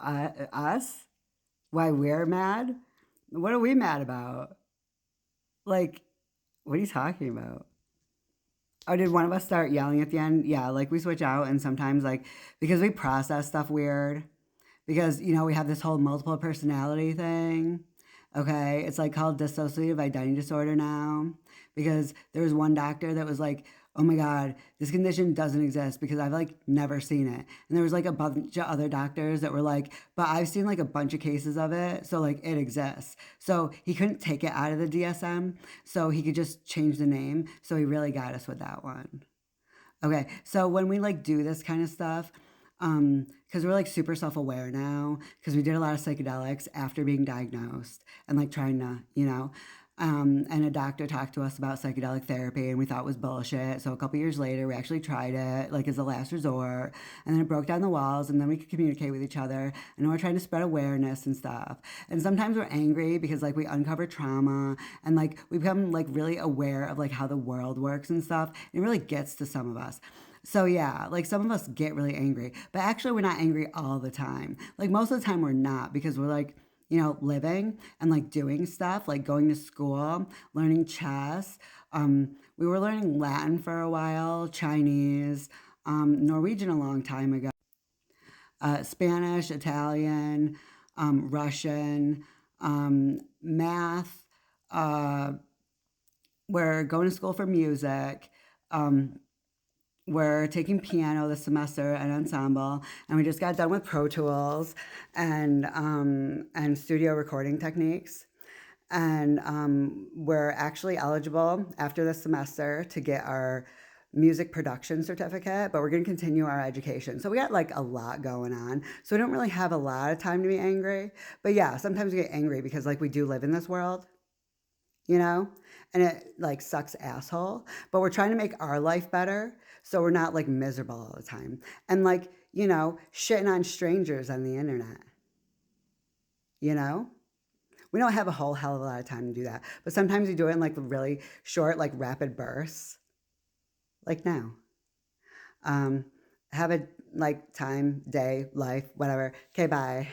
us? Why we're mad? What are we mad about? Like, what are you talking about? Oh, did one of us start yelling at the end? Yeah, like we switch out, and sometimes, like, because we process stuff weird, because, we have this whole multiple personality thing. Okay. It's like called dissociative identity disorder now, because there was one doctor that was like, oh my God, this condition doesn't exist because I've like never seen it. And there was like a bunch of other doctors that were like, but I've seen like a bunch of cases of it. So like it exists. So he couldn't take it out of the DSM. So he could just change the name. So he really got us with that one. Okay, so when we like do this kind of stuff, because we're like super self-aware now, because we did a lot of psychedelics after being diagnosed and like trying to, and a doctor talked to us about psychedelic therapy and we thought it was bullshit. So a couple years later, we actually tried it like as a last resort, and then it broke down the walls, and then we could communicate with each other, and we're trying to spread awareness and stuff. And sometimes we're angry because like we uncover trauma, and like we become like really aware of like how the world works and stuff. And it really gets to some of us. So yeah, like some of us get really angry, but actually we're not angry all the time. Like most of the time we're not, because we're like, living and like doing stuff, like going to school, learning chess. We were learning Latin for a while, Chinese, Norwegian a long time ago, Spanish, Italian, Russian, math. Uh, we're going to school for music. Um, we're taking piano this semester and ensemble, and we just got done with Pro Tools and studio recording techniques. And we're actually eligible after this semester to get our music production certificate, but we're going to continue our education. So we got like a lot going on. So we don't really have a lot of time to be angry. But yeah, sometimes we get angry because like we do live in this world, you know? And it like sucks asshole. But we're trying to make our life better so we're not like miserable all the time. And like, shitting on strangers on the internet, you know? We don't have a whole hell of a lot of time to do that. But sometimes we do it in like really short, like rapid bursts, like now. Um, have a like time, day, life, whatever. Okay, bye.